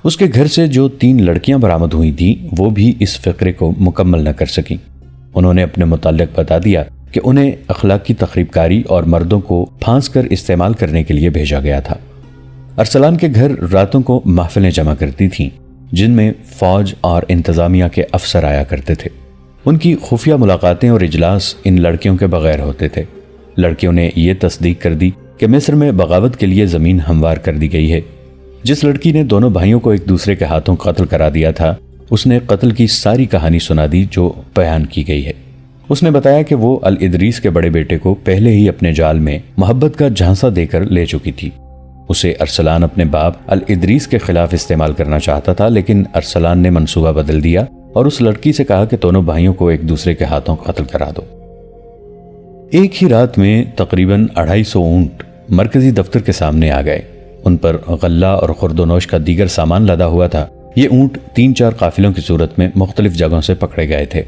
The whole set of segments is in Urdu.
اس کے گھر سے جو 3 لڑکیاں برآمد ہوئی تھیں وہ بھی اس فقرے کو مکمل نہ کر سکیں۔ انہوں نے اپنے متعلق بتا دیا کہ انہیں اخلاقی تخریب کاری اور مردوں کو پھانس کر استعمال کرنے کے لیے بھیجا گیا تھا۔ ارسلان کے گھر راتوں کو محفلیں جمع کرتی تھیں جن میں فوج اور انتظامیہ کے افسر آیا کرتے تھے۔ ان کی خفیہ ملاقاتیں اور اجلاس ان لڑکیوں کے بغیر ہوتے تھے۔ لڑکیوں نے یہ تصدیق کر دی کہ مصر میں بغاوت کے لیے زمین ہموار کر دی گئی ہے۔ جس لڑکی نے دونوں بھائیوں کو ایک دوسرے کے ہاتھوں قتل کرا دیا تھا اس نے قتل کی ساری کہانی سنا دی جو بیان کی گئی ہے۔ اس نے بتایا کہ وہ الادریس کے بڑے بیٹے کو پہلے ہی اپنے جال میں محبت کا جھانسا دے کر لے چکی تھی۔ اسے ارسلان اپنے باپ الادریس کے خلاف استعمال کرنا چاہتا تھا، لیکن ارسلان نے منصوبہ بدل دیا اور اس لڑکی سے کہا کہ دونوں بھائیوں کو ایک دوسرے کے ہاتھوں قتل کرا دو۔ ایک ہی رات میں تقریباً 250 اونٹ مرکزی دفتر کے سامنے آ گئے۔ ان پر غلہ اور خورد و نوش کا دیگر سامان لدا ہوا تھا۔ یہ اونٹ 3-4 قافلوں کی صورت میں مختلف جگہوں سے پکڑے گئے تھے۔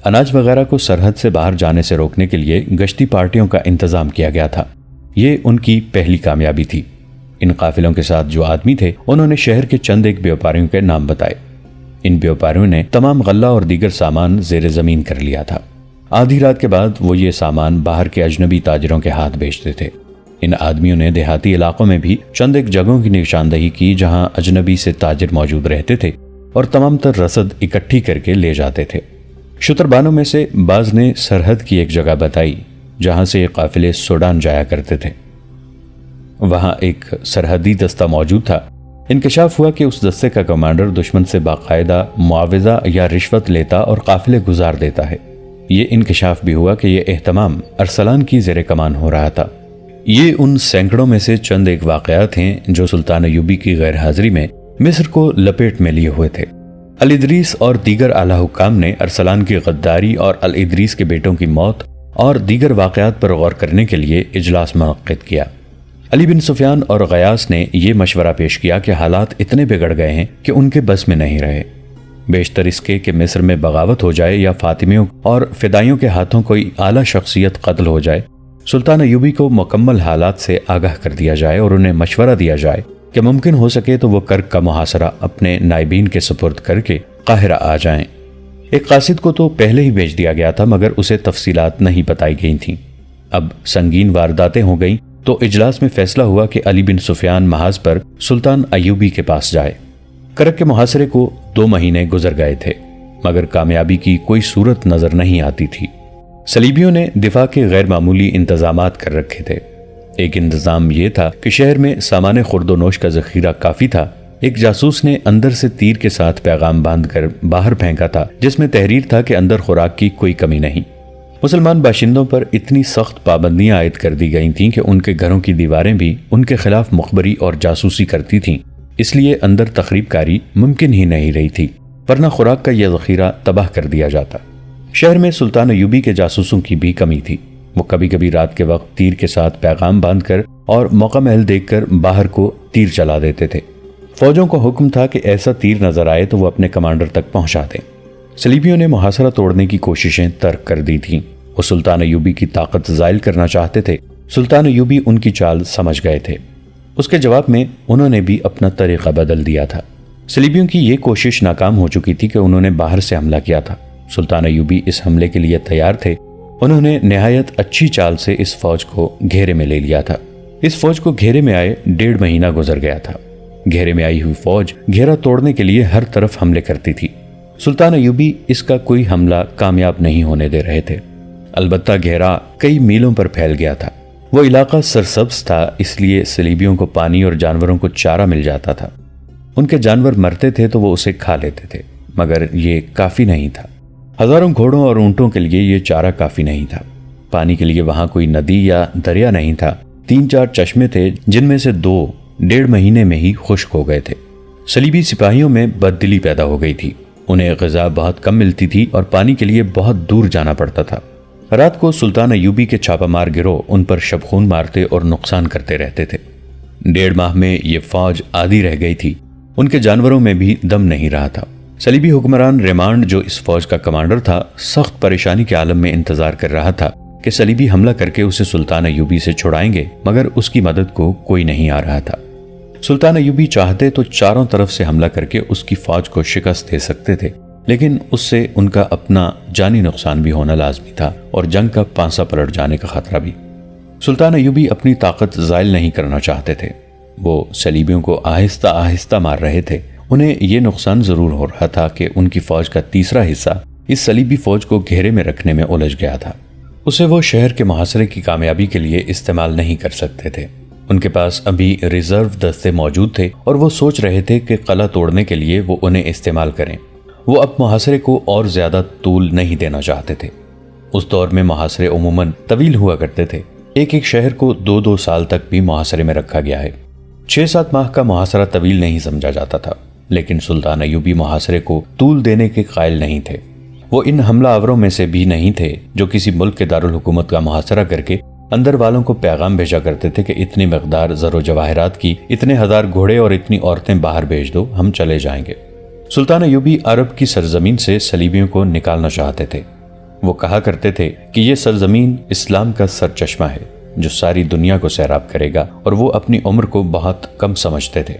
اناج وغیرہ کو سرحد سے باہر جانے سے روکنے کے لیے گشتی پارٹیوں کا انتظام کیا گیا تھا۔ یہ ان کی پہلی کامیابی تھی۔ ان قافلوں کے ساتھ جو آدمی تھے انہوں نے شہر کے چند ایک بیوپاریوں کے نام بتائے۔ ان بیوپاریوں نے تمام غلہ اور دیگر سامان زیر زمین کر لیا تھا۔ آدھی رات کے بعد وہ یہ سامان باہر کے اجنبی تاجروں کے ہاتھ بیچتے تھے۔ ان آدمیوں نے دیہاتی علاقوں میں بھی چند ایک جگہوں کی نشاندہی کی جہاں اجنبی سے تاجر موجود رہتے تھے اور تمام تر رسد اکٹھی کر کے لے جاتے تھے۔ شتربانوں میں سے بعض نے سرحد کی ایک جگہ بتائی جہاں سے یہ قافلے سوڈان جایا کرتے تھے۔ وہاں ایک سرحدی دستہ موجود تھا۔ انکشاف ہوا کہ اس دستے کا کمانڈر دشمن سے باقاعدہ معاوضہ یا رشوت لیتا اور قافلے گزار دیتا ہے۔ یہ انکشاف بھی ہوا کہ یہ اہتمام ارسلان کی زیر کمان ہو رہا تھا۔ یہ ان سینکڑوں میں سے چند ایک واقعات ہیں جو سلطان ایوبی کی غیر حاضری میں مصر کو لپیٹ میں لیے ہوئے تھے۔ الادریس اور دیگر اعلیٰ حکام نے ارسلان کی غداری اور الادریس کے بیٹوں کی موت اور دیگر واقعات پر غور کرنے کے لیے اجلاس منعقد کیا۔ علی بن سفیان اور غیاث نے یہ مشورہ پیش کیا کہ حالات اتنے بگڑ گئے ہیں کہ ان کے بس میں نہیں رہے۔ بیشتر اس کے کہ مصر میں بغاوت ہو جائے یا فاطمیوں اور فدائیوں کے ہاتھوں کوئی اعلیٰ شخصیت قتل ہو جائے۔ سلطان ایوبی کو مکمل حالات سے آگاہ کر دیا جائے اور انہیں مشورہ دیا جائے کہ ممکن ہو سکے تو وہ کرک کا محاصرہ اپنے نائبین کے سپرد کر کے قاہرہ آ جائیں۔ ایک قاصد کو تو پہلے ہی بھیج دیا گیا تھا مگر اسے تفصیلات نہیں بتائی گئی تھیں۔ اب سنگین وارداتیں ہو گئیں تو اجلاس میں فیصلہ ہوا کہ علی بن سفیان محاذ پر سلطان ایوبی کے پاس جائے۔ کرک کے محاصرے کو 2 مہینے گزر گئے تھے مگر کامیابی کی کوئی صورت نظر نہیں آتی تھی۔ صلیبیوں نے دفاع کے غیر معمولی انتظامات کر رکھے تھے۔ ایک انتظام یہ تھا کہ شہر میں سامان خورد و نوش کا ذخیرہ کافی تھا۔ ایک جاسوس نے اندر سے تیر کے ساتھ پیغام باندھ کر باہر پھینکا تھا جس میں تحریر تھا کہ اندر خوراک کی کوئی کمی نہیں۔ مسلمان باشندوں پر اتنی سخت پابندیاں عائد کر دی گئی تھیں کہ ان کے گھروں کی دیواریں بھی ان کے خلاف مخبری اور جاسوسی کرتی تھیں، اس لیے اندر تخریب کاری ممکن ہی نہیں رہی تھی، ورنہ خوراک کا یہ ذخیرہ تباہ کر دیا جاتا۔ شہر میں سلطان ایوبی کے جاسوسوں کی بھی کمی تھی۔ وہ کبھی کبھی رات کے وقت تیر کے ساتھ پیغام باندھ کر اور موقع محل دیکھ کر باہر کو تیر چلا دیتے تھے۔ فوجوں کو حکم تھا کہ ایسا تیر نظر آئے تو وہ اپنے کمانڈر تک پہنچا دیں۔ صلیبیوں نے محاصرہ توڑنے کی کوششیں ترک کر دی تھیں۔ وہ سلطان ایوبی کی طاقت زائل کرنا چاہتے تھے۔ سلطان ایوبی ان کی چال سمجھ گئے تھے۔ اس کے جواب میں انہوں نے بھی اپنا طریقہ بدل دیا تھا۔ صلیبیوں کی یہ کوشش ناکام ہو چکی تھی کہ انہوں نے باہر سے حملہ کیا تھا۔ سلطان ایوبی اس حملے کے لیے تیار تھے۔ انہوں نے نہایت اچھی چال سے اس فوج کو گھیرے میں لے لیا تھا۔ اس فوج کو گھیرے میں آئے 1.5 مہینہ گزر گیا تھا۔ گھیرے میں آئی ہوئی فوج گھیرا توڑنے کے لیے ہر طرف حملے کرتی تھی۔ سلطان ایوبی اس کا کوئی حملہ کامیاب نہیں ہونے دے رہے تھے۔ البتہ گھیرا کئی میلوں پر پھیل گیا تھا۔ وہ علاقہ سرسبز تھا، اس لیے صلیبیوں کو پانی اور جانوروں کو چارہ مل جاتا تھا۔ ان کے جانور مرتے تھے تو وہ اسے کھا لیتے تھے، مگر یہ کافی نہیں تھا۔ ہزاروں گھوڑوں اور اونٹوں کے لیے یہ چارہ کافی نہیں تھا۔ پانی کے لیے وہاں کوئی ندی یا دریا نہیں تھا۔ 3-4 چشمے تھے جن میں سے 2 1.5 مہینے میں ہی خشک ہو گئے تھے۔ صلیبی سپاہیوں میں بددلی پیدا ہو گئی تھی۔ انہیں غذا بہت کم ملتی تھی اور پانی کے لیے بہت دور جانا پڑتا تھا۔ رات کو سلطان ایوبی کے چھاپہ مار گروہ ان پر شبخون مارتے اور نقصان کرتے رہتے تھے۔ 1.5 ماہ میں یہ فوج آدھی رہ گئی تھی۔ ان کے جانوروں میں بھی دم نہیں رہا تھا۔ صلیبی حکمران ریمانڈ جو اس فوج کا کمانڈر تھا، سخت پریشانی کے عالم میں انتظار کر رہا تھا کہ صلیبی حملہ کر کے اسے سلطان ایوبی سے چھڑائیں گے، مگر اس کی مدد کو کوئی نہیں آ رہا تھا۔ سلطان ایوبی چاہتے تو چاروں طرف سے حملہ کر کے اس کی فوج کو شکست دے سکتے تھے، لیکن اس سے ان کا اپنا جانی نقصان بھی ہونا لازمی تھا اور جنگ کا پانسا پلٹ جانے کا خطرہ بھی۔ سلطان ایوبی اپنی طاقت زائل نہیں کرنا چاہتے تھے۔ وہ صلیبیوں کو آہستہ آہستہ مار رہے تھے۔ انہیں یہ نقصان ضرور ہو رہا تھا کہ ان کی فوج کا تیسرا حصہ اس صلیبی فوج کو گھیرے میں رکھنے میں الجھ گیا تھا۔ اسے وہ شہر کے محاصرے کی کامیابی کے لیے استعمال نہیں کر سکتے تھے۔ ان کے پاس ابھی ریزرو دستے موجود تھے اور وہ سوچ رہے تھے کہ قلعہ توڑنے کے لیے وہ انہیں استعمال کریں۔ وہ اب محاصرے کو اور زیادہ طول نہیں دینا چاہتے تھے۔ اس دور میں محاصرے عموماً طویل ہوا کرتے تھے۔ ایک ایک شہر کو 2 سال تک بھی محاصرے میں رکھا گیا ہے۔ 6-7 ماہ کا محاصرہ طویل نہیں سمجھا جاتا تھا، لیکن سلطان ایوبی محاصرے کو طول دینے کے قائل نہیں تھے۔ وہ ان حملہ آوروں میں سے بھی نہیں تھے جو کسی ملک کے دارالحکومت کا محاصرہ کر کے اندر والوں کو پیغام بھیجا کرتے تھے کہ اتنی مقدار زر و جواہرات کی، اتنے ہزار گھوڑے اور اتنی عورتیں باہر بھیج دو، ہم چلے جائیں گے۔ سلطان ایوبی عرب کی سرزمین سے صلیبیوں کو نکالنا چاہتے تھے۔ وہ کہا کرتے تھے کہ یہ سرزمین اسلام کا سرچشمہ ہے جو ساری دنیا کو سیراب کرے گا، اور وہ اپنی عمر کو بہت کم سمجھتے تھے۔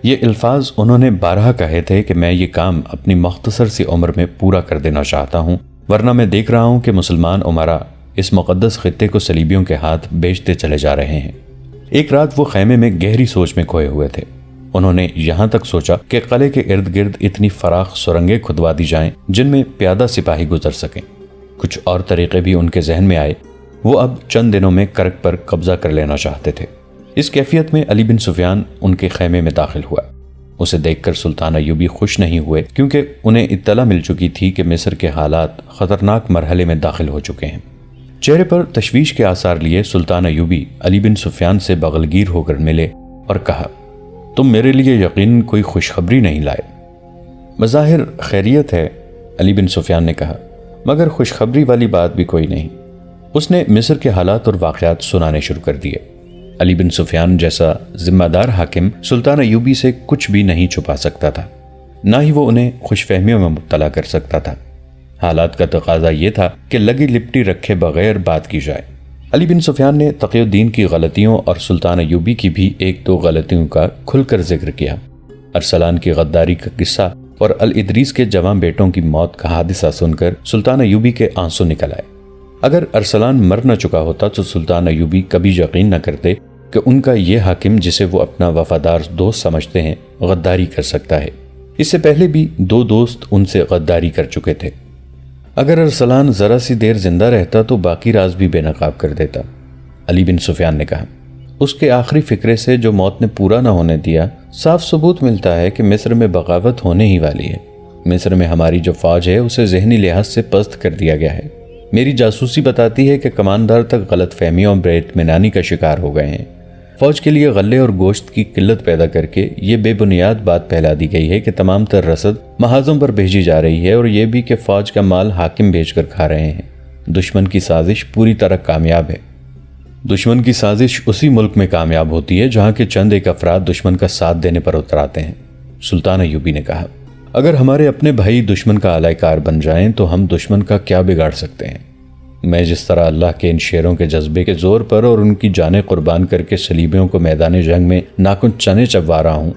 یہ الفاظ انہوں نے بارہا کہے تھے کہ میں یہ کام اپنی مختصر سی عمر میں پورا کر دینا چاہتا ہوں، ورنہ میں دیکھ رہا ہوں کہ مسلمان امراء اس مقدس خطے کو صلیبیوں کے ہاتھ بیچتے چلے جا رہے ہیں۔ ایک رات وہ خیمے میں گہری سوچ میں کھوئے ہوئے تھے۔ انہوں نے یہاں تک سوچا کہ قلعے کے ارد گرد اتنی فراخ سرنگیں کھدوا دی جائیں جن میں پیادہ سپاہی گزر سکیں۔ کچھ اور طریقے بھی ان کے ذہن میں آئے۔ وہ اب چند دنوں میں کرک پر قبضہ کر لینا چاہتے تھے۔ اس کیفیت میں علی بن سفیان ان کے خیمے میں داخل ہوا۔ اسے دیکھ کر سلطان ایوبی خوش نہیں ہوئے، کیونکہ انہیں اطلاع مل چکی تھی کہ مصر کے حالات خطرناک مرحلے میں داخل ہو چکے ہیں۔ چہرے پر تشویش کے آثار لیے سلطان ایوبی علی بن سفیان سے بغلگیر ہو کر ملے اور کہا، تم میرے لیے یقیناً کوئی خوشخبری نہیں لائے۔ بظاہر خیریت ہے، علی بن سفیان نے کہا، مگر خوشخبری والی بات بھی کوئی نہیں۔ اس نے مصر کے حالات اور واقعات سنانے شروع کر دیے۔ علی بن سفیان جیسا ذمہ دار حاکم سلطان ایوبی سے کچھ بھی نہیں چھپا سکتا تھا، نہ ہی وہ انہیں خوش فہمیوں میں مبتلا کر سکتا تھا۔ حالات کا تقاضا یہ تھا کہ لگی لپٹی رکھے بغیر بات کی جائے۔ علی بن سفیان نے تقی الدین کی غلطیوں اور سلطان ایوبی کی بھی 1-2 غلطیوں کا کھل کر ذکر کیا۔ ارسلان کی غداری کا قصہ اور الادریس کے جواں بیٹوں کی موت کا حادثہ سن کر سلطان ایوبی کے آنسو نکل آئے۔ اگر ارسلان مر نہ چکا ہوتا تو سلطان ایوبی کبھی یقین نہ کرتے کہ ان کا یہ حاکم جسے وہ اپنا وفادار دوست سمجھتے ہیں غداری کر سکتا ہے۔ اس سے پہلے بھی 2 دوست ان سے غداری کر چکے تھے۔ اگر ارسلان ذرا سی دیر زندہ رہتا تو باقی راز بھی بے نقاب کر دیتا، علی بن سفیان نے کہا۔ اس کے آخری فکرے سے جو موت نے پورا نہ ہونے دیا، صاف ثبوت ملتا ہے کہ مصر میں بغاوت ہونے ہی والی ہے۔ مصر میں ہماری جو فوج ہے اسے ذہنی لحاظ سے پست کر دیا گیا ہے۔ میری جاسوسی بتاتی ہے کہ کماندار تک غلط فہمیوں اور بے اطمینانی کا شکار ہو گئے ہیں۔ فوج کے لیے غلے اور گوشت کی قلت پیدا کر کے یہ بے بنیاد بات پھیلا دی گئی ہے کہ تمام تر رسد محاذوں پر بھیجی جا رہی ہے، اور یہ بھی کہ فوج کا مال حاکم بیچ کر کھا رہے ہیں۔ دشمن کی سازش پوری طرح کامیاب ہے۔ دشمن کی سازش اسی ملک میں کامیاب ہوتی ہے جہاں کے چند ایک افراد دشمن کا ساتھ دینے پر اتر آتے ہیں، سلطان ایوبی نے کہا۔ اگر ہمارے اپنے بھائی دشمن کا اعلی کار بن جائیں تو ہم دشمن کا کیا بگاڑ سکتے ہیں؟ میں جس طرح اللہ کے ان شیروں کے جذبے کے زور پر اور ان کی جانیں قربان کر کے صلیبیوں کو میدان جنگ میں ناخن چنے چبوا رہا ہوں،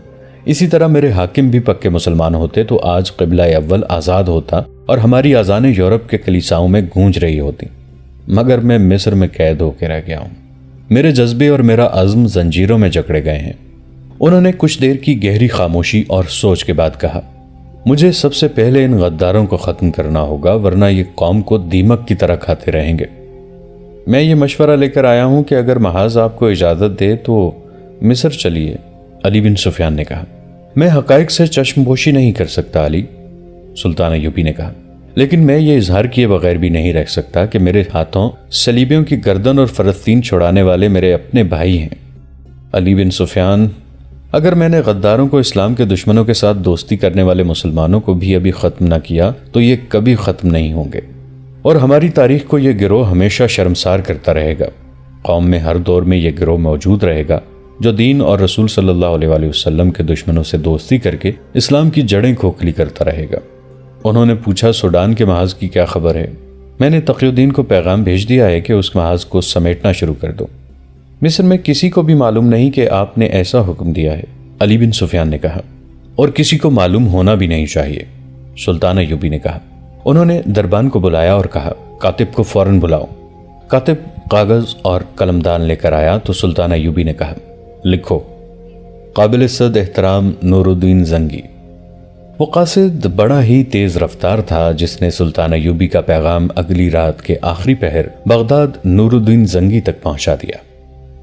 اسی طرح میرے حاکم بھی پکے مسلمان ہوتے تو آج قبلہ اول آزاد ہوتا اور ہماری اذانیں یورپ کے کلیساؤں میں گونج رہی ہوتی، مگر میں مصر میں قید ہو کے رہ گیا ہوں۔ میرے جذبے اور میرا عزم زنجیروں میں جکڑے گئے ہیں۔ انہوں نے کچھ دیر کی گہری خاموشی اور سوچ کے بعد کہا، مجھے سب سے پہلے ان غداروں کو ختم کرنا ہوگا، ورنہ یہ قوم کو دیمک کی طرح کھاتے رہیں گے۔ میں یہ مشورہ لے کر آیا ہوں کہ اگر محاذ آپ کو اجازت دے تو مصر چلیے، علی بن سفیان نے کہا۔ میں حقائق سے چشم پوشی نہیں کر سکتا علی، سلطان ایوبی نے کہا، لیکن میں یہ اظہار کیے بغیر بھی نہیں رہ سکتا کہ میرے ہاتھوں صلیبیوں کی گردن اور فلسطین چھڑانے والے میرے اپنے بھائی ہیں۔ علی بن سفیان، اگر میں نے غداروں کو اسلام کے دشمنوں کے ساتھ دوستی کرنے والے مسلمانوں کو بھی ابھی ختم نہ کیا تو یہ کبھی ختم نہیں ہوں گے، اور ہماری تاریخ کو یہ گروہ ہمیشہ شرمسار کرتا رہے گا۔ قوم میں ہر دور میں یہ گروہ موجود رہے گا جو دین اور رسول صلی اللہ علیہ وسلم کے دشمنوں سے دوستی کر کے اسلام کی جڑیں کھوکھلی کرتا رہے گا۔ انہوں نے پوچھا، سوڈان کے محاذ کی کیا خبر ہے؟ میں نے تقی الدین کو پیغام بھیج دیا ہے کہ اس محاذ کو سمیٹنا شروع کر دو۔ مصر میں کسی کو بھی معلوم نہیں کہ آپ نے ایسا حکم دیا ہے، علی بن سفیان نے کہا، اور کسی کو معلوم ہونا بھی نہیں چاہیے، سلطان ایوبی نے کہا۔ انہوں نے دربان کو بلایا اور کہا، کاتب کو فوراً بلاؤ۔ کاتب کاغذ اور قلمدان لے کر آیا تو سلطان ایوبی نے کہا، لکھو، قابل صد احترام نور الدین زنگی۔ وہ قاصد بڑا ہی تیز رفتار تھا جس نے سلطان ایوبی کا پیغام اگلی رات کے آخری پہر بغداد نور الدین زنگی تک پہنچا دیا۔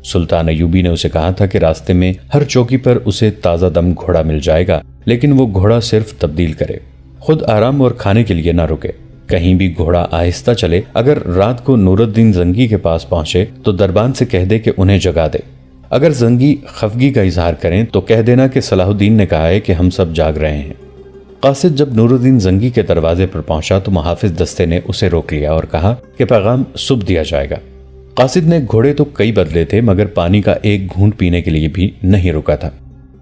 سلطان ایوبی نے اسے کہا تھا کہ راستے میں ہر چوکی پر اسے تازہ دم گھوڑا مل جائے گا، لیکن وہ گھوڑا صرف تبدیل کرے، خود آرام اور کھانے کے لیے نہ رکے، کہیں بھی گھوڑا آہستہ چلے۔ اگر رات کو نور الدین زنگی کے پاس پہنچے تو دربان سے کہہ دے کہ انہیں جگا دے۔ اگر زنگی خفگی کا اظہار کریں تو کہہ دینا کہ صلاح الدین نے کہا ہے کہ ہم سب جاگ رہے ہیں۔ قاصد جب نور الدین زنگی کے دروازے پر پہنچا تو محافظ دستے نے اسے روک لیا اور کہا کہ پیغام صبح دیا جائے گا۔ قاصد نے گھوڑے تو کئی بدلے تھے مگر پانی کا ایک گھونٹ پینے کے لیے بھی نہیں رکا تھا۔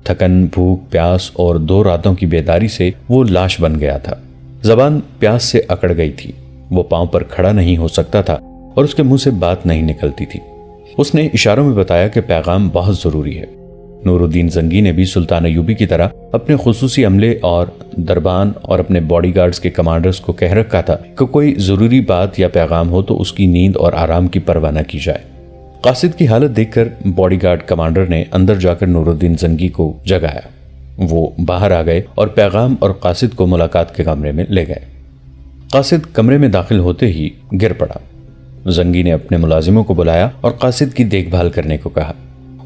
تھکن، بھوک، پیاس اور 2 راتوں کی بیداری سے وہ لاش بن گیا تھا۔ زبان پیاس سے اکڑ گئی تھی، وہ پاؤں پر کھڑا نہیں ہو سکتا تھا اور اس کے منہ سے بات نہیں نکلتی تھی۔ اس نے اشاروں میں بتایا کہ پیغام بہت ضروری ہے۔ نور الدین زنگی نے بھی سلطان ایوبی کی طرح اپنے خصوصی عملے اور دربان اور اپنے باڈی گارڈز کے کمانڈرز کو کہہ رکھا تھا کہ کوئی ضروری بات یا پیغام ہو تو اس کی نیند اور آرام کی پرواہ نہ کی جائے۔ قاصد کی حالت دیکھ کر باڈی گارڈ کمانڈر نے اندر جا کر نور الدین زنگی کو جگایا۔ وہ باہر آ گئے اور پیغام اور قاصد کو ملاقات کے کمرے میں لے گئے۔ قاصد کمرے میں داخل ہوتے ہی گر پڑا۔ زنگی نے اپنے ملازموں کو بلایا اور قاصد کی دیکھ بھال کرنے کو کہا۔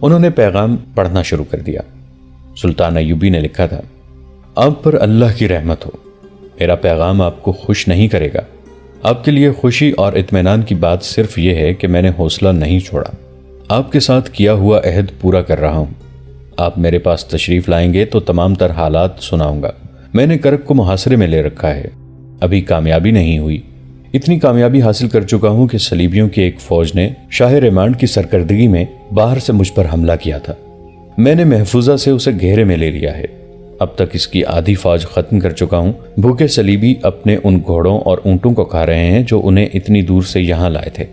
انہوں نے پیغام پڑھنا شروع کر دیا۔ سلطان ایوبی نے لکھا تھا، آپ پر اللہ کی رحمت ہو، میرا پیغام آپ کو خوش نہیں کرے گا۔ آپ کے لیے خوشی اور اطمینان کی بات صرف یہ ہے کہ میں نے حوصلہ نہیں چھوڑا، آپ کے ساتھ کیا ہوا عہد پورا کر رہا ہوں۔ آپ میرے پاس تشریف لائیں گے تو تمام تر حالات سناؤں گا۔ میں نے کرک کو محاصرے میں لے رکھا ہے، ابھی کامیابی نہیں ہوئی۔ اتنی کامیابی حاصل کر چکا ہوں کہ صلیبیوں کی ایک فوج نے شاہ ریمانڈ کی سرکردگی میں باہر سے مجھ پر حملہ کیا تھا۔ میں نے محفوظہ سے اسے گھیرے میں لے لیا ہے۔ اب تک اس کی آدھی فوج ختم کر چکا ہوں۔ بھوکے صلیبی اپنے ان گھوڑوں اور اونٹوں کو کھا رہے ہیں جو انہیں اتنی دور سے یہاں لائے تھے۔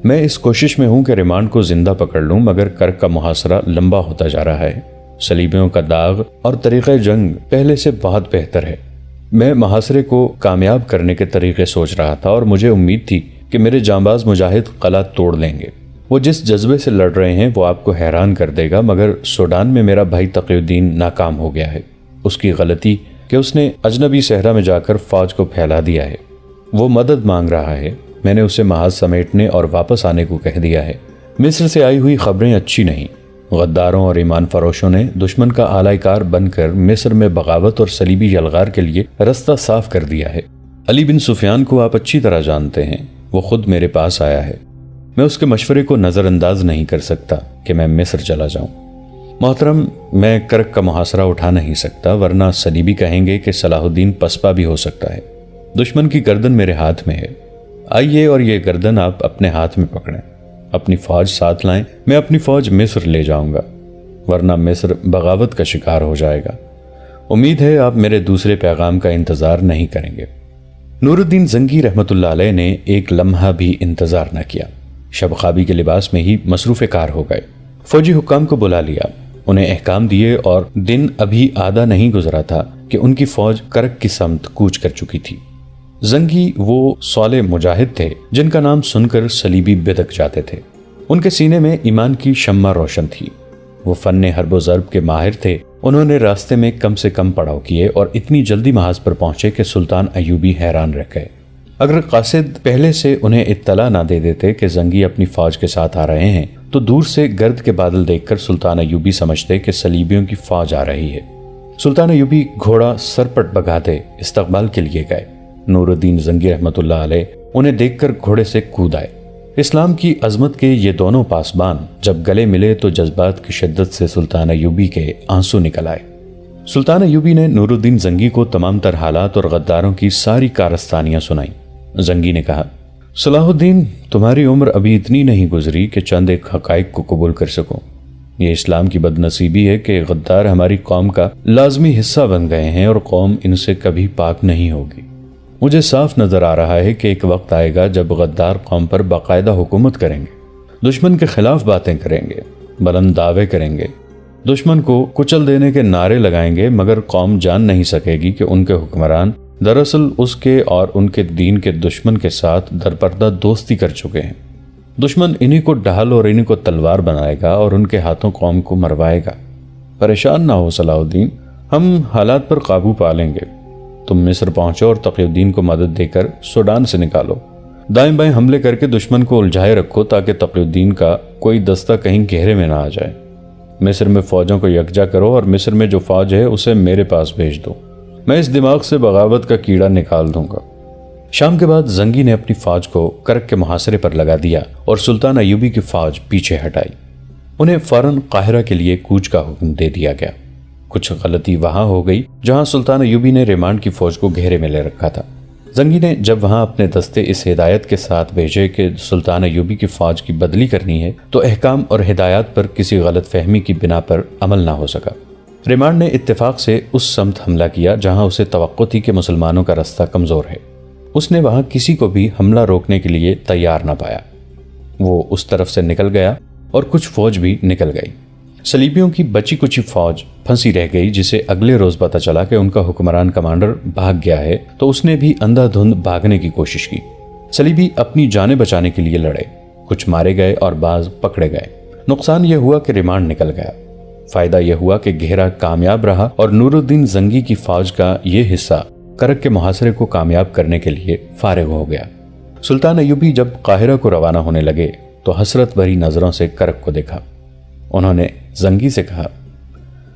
میں اس کوشش میں ہوں کہ ریمانڈ کو زندہ پکڑ لوں، مگر کرک کا محاصرہ لمبا ہوتا جا رہا ہے۔ صلیبیوں کا داغ اور طریقہ جنگ پہلے سے بہت بہتر ہے۔ میں محاصرے کو کامیاب کرنے کے طریقے سوچ رہا تھا اور مجھے امید تھی کہ میرے جانباز مجاہد قلعہ توڑ لیں گے۔ وہ جس جذبے سے لڑ رہے ہیں وہ آپ کو حیران کر دے گا، مگر سوڈان میں میرا بھائی تقی الدین ناکام ہو گیا ہے۔ اس کی غلطی کہ اس نے اجنبی صحرا میں جا کر فوج کو پھیلا دیا ہے۔ وہ مدد مانگ رہا ہے، میں نے اسے محاذ سمیٹنے اور واپس آنے کو کہہ دیا ہے۔ مصر سے آئی ہوئی خبریں اچھی نہیں۔ غداروں اور ایمان فروشوں نے دشمن کا آلائے کار بن کر مصر میں بغاوت اور صلیبی یلغار کے لیے رستہ صاف کر دیا ہے۔ علی بن سفیان کو آپ اچھی طرح جانتے ہیں، وہ خود میرے پاس آیا ہے۔ میں اس کے مشورے کو نظر انداز نہیں کر سکتا کہ میں مصر چلا جاؤں۔ محترم، میں کرک کا محاصرہ اٹھا نہیں سکتا، ورنہ صلیبی کہیں گے کہ صلاح الدین پسپا بھی ہو سکتا ہے۔ دشمن کی گردن میرے ہاتھ میں ہے، آئیے اور یہ گردن آپ اپنے ہاتھ میں پکڑیں۔ اپنی فوج ساتھ لائیں، میں اپنی فوج مصر لے جاؤں گا، ورنہ مصر بغاوت کا شکار ہو جائے گا۔ امید ہے آپ میرے دوسرے پیغام کا انتظار نہیں کریں گے۔ نور الدین زنگی رحمت اللہ علیہ نے ایک لمحہ بھی انتظار نہ کیا، شب خوابی کے لباس میں ہی مصروف کار ہو گئے۔ فوجی حکام کو بلا لیا، انہیں احکام دیے اور دن ابھی آدھا نہیں گزرا تھا کہ ان کی فوج کرک کی سمت کوچ کر چکی تھی۔ زنگی وہ صالح مجاہد تھے جن کا نام سن کر صلیبی بدک جاتے تھے۔ ان کے سینے میں ایمان کی شمع روشن تھی۔ وہ فن حرب و ضرب کے ماہر تھے۔ انہوں نے راستے میں کم سے کم پڑاؤ کیے اور اتنی جلدی محاذ پر پہنچے کہ سلطان ایوبی حیران رہ گئے۔ اگر قاصد پہلے سے انہیں اطلاع نہ دے دیتے کہ زنگی اپنی فوج کے ساتھ آ رہے ہیں تو دور سے گرد کے بادل دیکھ کر سلطان ایوبی سمجھتے کہ صلیبیوں کی فوج آ رہی ہے۔ سلطان ایوبی گھوڑا سرپٹ بگاتے استقبال کے لیے گئے۔ نور الدین زنگی رحمت اللہ علیہ انہیں دیکھ کر گھوڑے سے کود آئے۔ اسلام کی عظمت کے یہ دونوں پاسبان جب گلے ملے تو جذبات کی شدت سے سلطان ایوبی کے آنسو نکل آئے۔ سلطان ایوبی نے نور الدین زنگی کو تمام تر حالات اور غداروں کی ساری کارستانیاں سنائیں۔ زنگی نے کہا، صلاح الدین، تمہاری عمر ابھی اتنی نہیں گزری کہ چند ایک حقائق کو قبول کر سکو۔ یہ اسلام کی بد نصیبی ہے کہ غدار ہماری قوم کا لازمی حصہ بن گئے ہیں اور قوم ان سے کبھی پاک نہیں ہوگی۔ مجھے صاف نظر آ رہا ہے کہ ایک وقت آئے گا جب غدار قوم پر باقاعدہ حکومت کریں گے۔ دشمن کے خلاف باتیں کریں گے، بلند دعوے کریں گے، دشمن کو کچل دینے کے نعرے لگائیں گے، مگر قوم جان نہیں سکے گی کہ ان کے حکمران دراصل اس کے اور ان کے دین کے دشمن کے ساتھ درپردہ دوستی کر چکے ہیں۔ دشمن انہی کو ڈھال اور انہی کو تلوار بنائے گا اور ان کے ہاتھوں قوم کو مروائے گا۔ پریشان نہ ہو صلاح الدین، ہم حالات پر قابو پا لیں گے۔ تم مصر پہنچو اور تقی الدین کو مدد دے کر سوڈان سے نکالو۔ دائیں بائیں حملے کر کے دشمن کو الجھائے رکھو تاکہ تقی الدین کا کوئی دستہ کہیں گھیرے میں نہ آ جائے۔ مصر میں فوجوں کو یکجا کرو اور مصر میں جو فوج ہے اسے میرے پاس بھیج دو، میں اس دماغ سے بغاوت کا کیڑا نکال دوں گا۔ شام کے بعد زنگی نے اپنی فوج کو کرک کے محاصرے پر لگا دیا اور سلطان ایوبی کی فوج پیچھے ہٹائی۔ انہیں فوراً قاہرہ کے لیے کوچ کا حکم دے دیا گیا۔ کچھ غلطی وہاں ہو گئی جہاں سلطان ایوبی نے ریمانڈ کی فوج کو گھیرے میں لے رکھا تھا۔ زنگی نے جب وہاں اپنے دستے اس ہدایت کے ساتھ بھیجے کہ سلطان ایوبی کی فوج کی بدلی کرنی ہے تو احکام اور ہدایات پر کسی غلط فہمی کی بنا پر عمل نہ ہو سکا۔ ریمانڈ نے اتفاق سے اس سمت حملہ کیا جہاں اسے توقع تھی کہ مسلمانوں کا رستہ کمزور ہے۔ اس نے وہاں کسی کو بھی حملہ روکنے کے لیے تیار نہ پایا۔ وہ اس طرف سے نکل گیا اور کچھ فوج بھی نکل گئی۔ صلیبیوں کی بچی کچی فوج پھنسی رہ گئی، جسے اگلے روز پتہ چلا کہ ان کا حکمران کمانڈر بھاگ گیا ہے، تو اس نے بھی اندھا دھند بھاگنے کی کوشش کی۔ صلیبی اپنی جانیں بچانے کے لیے لڑے، کچھ مارے گئے اور بعض پکڑے گئے۔ نقصان یہ ہوا کہ ریمانڈ نکل گیا۔ فائدہ یہ ہوا کہ گھیرا کامیاب رہا اور نور الدین زنگی کی فوج کا یہ حصہ کرک کے محاصرے کو کامیاب کرنے کے لیے فارغ ہو گیا۔ سلطان ایوبی جب قاہرہ کو روانہ ہونے لگے تو حسرت بھری نظروں سے کرک کو دیکھا۔ انہوں نے زنگی سے کہا،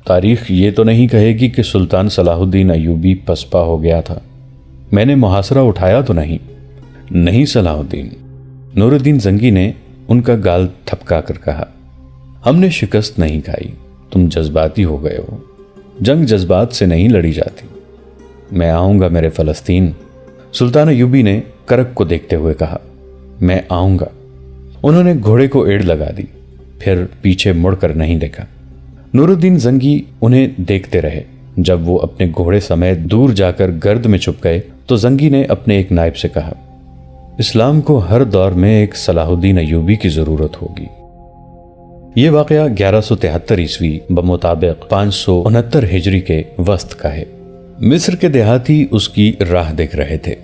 تاریخ یہ تو نہیں کہے گی کہ سلطان صلاح الدین ایوبی پسپا ہو گیا تھا؟ میں نے محاصرہ اٹھایا تو نہیں؟ نہیں صلاح الدین، نور الدین زنگی نے ان کا گال تھپکا کر کہا، ہم نے شکست نہیں کھائی، تم جذباتی ہو گئے ہو۔ جنگ جذبات سے نہیں لڑی جاتی۔ میں آؤں گا میرے فلسطین، سلطان ایوبی نے کرک کو دیکھتے ہوئے کہا۔ میں آؤں گا۔ انہوں نے گھوڑے کو ایڑ لگا دی، پھر پیچھے مڑ کر نہیں دیکھا۔ نور الدین زنگی انہیں دیکھتے رہے۔ جب وہ اپنے گھوڑے سمیت دور جا کر گرد میں چھپ گئے تو زنگی نے اپنے ایک نائب سے کہا، اسلام کو ہر دور میں ایک صلاح الدین ایوبی کی ضرورت ہوگی۔ یہ واقعہ 1173 عیسوی بمطابق 569 ہجری کے وسط کا ہے۔ مصر کے دیہاتی اس کی راہ دیکھ رہے تھے۔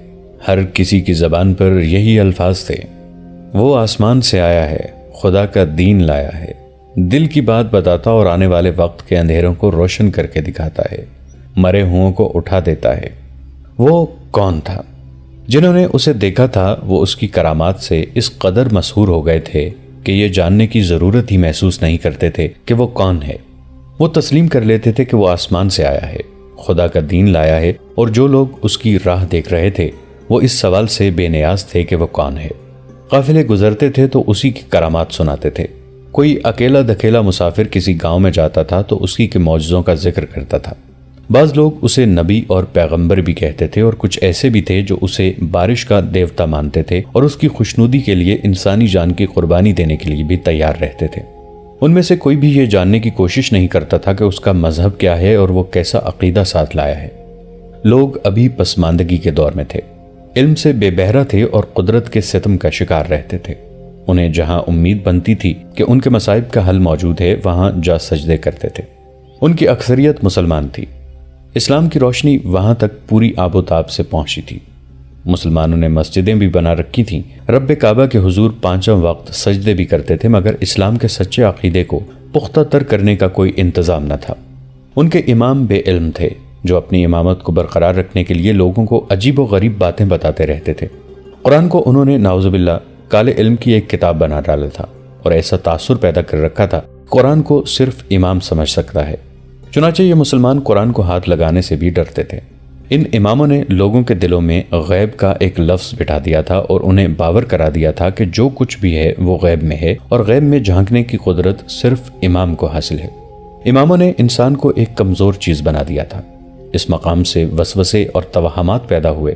ہر کسی کی زبان پر یہی الفاظ تھے، وہ آسمان سے آیا ہے، خدا کا دین لایا ہے، دل کی بات بتاتا اور آنے والے وقت کے اندھیروں کو روشن کر کے دکھاتا ہے، مرے ہوں کو اٹھا دیتا ہے۔ وہ کون تھا؟ جنہوں نے اسے دیکھا تھا وہ اس کی کرامات سے اس قدر مسحور ہو گئے تھے کہ یہ جاننے کی ضرورت ہی محسوس نہیں کرتے تھے کہ وہ کون ہے۔ وہ تسلیم کر لیتے تھے کہ وہ آسمان سے آیا ہے، خدا کا دین لایا ہے، اور جو لوگ اس کی راہ دیکھ رہے تھے وہ اس سوال سے بے نیاز تھے کہ وہ کون ہے۔ قافلے گزرتے تھے تو اسی کی کرامات سناتے تھے۔ کوئی اکیلا دکیلا مسافر کسی گاؤں میں جاتا تھا تو اسی کے معجزوں کا ذکر کرتا تھا۔ بعض لوگ اسے نبی اور پیغمبر بھی کہتے تھے، اور کچھ ایسے بھی تھے جو اسے بارش کا دیوتا مانتے تھے اور اس کی خوشنودی کے لیے انسانی جان کی قربانی دینے کے لیے بھی تیار رہتے تھے۔ ان میں سے کوئی بھی یہ جاننے کی کوشش نہیں کرتا تھا کہ اس کا مذہب کیا ہے اور وہ کیسا عقیدہ ساتھ لایا ہے۔ لوگ ابھی پسماندگی کے دور میں تھے، علم سے بے بہرا تھے اور قدرت کے ستم کا شکار رہتے تھے۔ انہیں جہاں امید بنتی تھی کہ ان کے مصائب کا حل موجود ہے وہاں جا سجدے کرتے تھے۔ ان کی اکثریت مسلمان تھی۔ اسلام کی روشنی وہاں تک پوری آب و تاب سے پہنچی تھی۔ مسلمانوں نے مسجدیں بھی بنا رکھی تھیں، رب کعبہ کے حضور 5 وقت سجدے بھی کرتے تھے، مگر اسلام کے سچے عقیدے کو پختہ تر کرنے کا کوئی انتظام نہ تھا۔ ان کے امام بے علم تھے جو اپنی امامت کو برقرار رکھنے کے لیے لوگوں کو عجیب و غریب باتیں بتاتے رہتے تھے۔ قرآن کو انہوں نے نعوذ باللہ کالے علم کی ایک کتاب بنا ڈالا تھا اور ایسا تاثر پیدا کر رکھا تھا، قرآن کو صرف امام سمجھ سکتا ہے۔ چنانچہ یہ مسلمان قرآن کو ہاتھ لگانے سے بھی ڈرتے تھے۔ ان اماموں نے لوگوں کے دلوں میں غیب کا ایک لفظ بٹھا دیا تھا اور انہیں باور کرا دیا تھا کہ جو کچھ بھی ہے وہ غیب میں ہے اور غیب میں جھانکنے کی قدرت صرف امام کو حاصل ہے۔ اماموں نے انسان کو ایک کمزور چیز بنا دیا تھا۔ اس مقام سے وسوسے اور توہمات پیدا ہوئے۔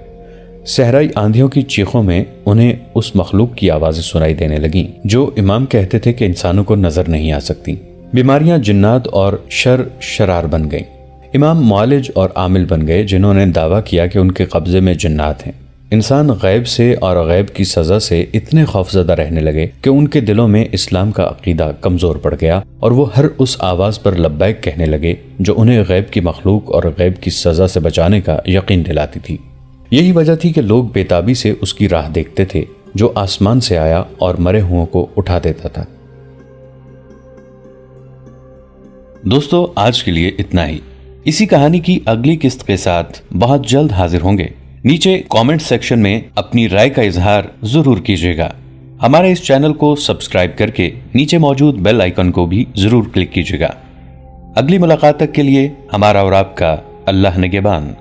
صحرائی آندھیوں کی چیخوں میں انہیں اس مخلوق کی آوازیں سنائی دینے لگیں جو امام کہتے تھے کہ انسانوں کو نظر نہیں آ سکتی۔ بیماریاں جنات اور شرار بن گئیں۔ امام معالج اور عامل بن گئے جنہوں نے دعویٰ کیا کہ ان کے قبضے میں جنات ہیں۔ انسان غیب سے اور غیب کی سزا سے اتنے خوفزدہ رہنے لگے کہ ان کے دلوں میں اسلام کا عقیدہ کمزور پڑ گیا اور وہ ہر اس آواز پر لبیک کہنے لگے جو انہیں غیب کی مخلوق اور غیب کی سزا سے بچانے کا یقین دلاتی تھی۔ یہی وجہ تھی کہ لوگ بے تابی سے اس کی راہ دیکھتے تھے جو آسمان سے آیا اور مرے ہوئوں کو اٹھا دیتا تھا۔ دوستو، آج کے لیے اتنا ہی۔ اسی کہانی کی اگلی قسط کے ساتھ بہت جلد حاضر ہوں گے۔ نیچے کامنٹ سیکشن میں اپنی رائے کا اظہار ضرور کیجیے گا۔ ہمارے اس چینل کو سبسکرائب کر کے نیچے موجود بیل آئیکن کو بھی ضرور کلک کیجیے گا۔ اگلی ملاقات تک کے لیے ہمارا اور آپ کا اللہ نگہبان۔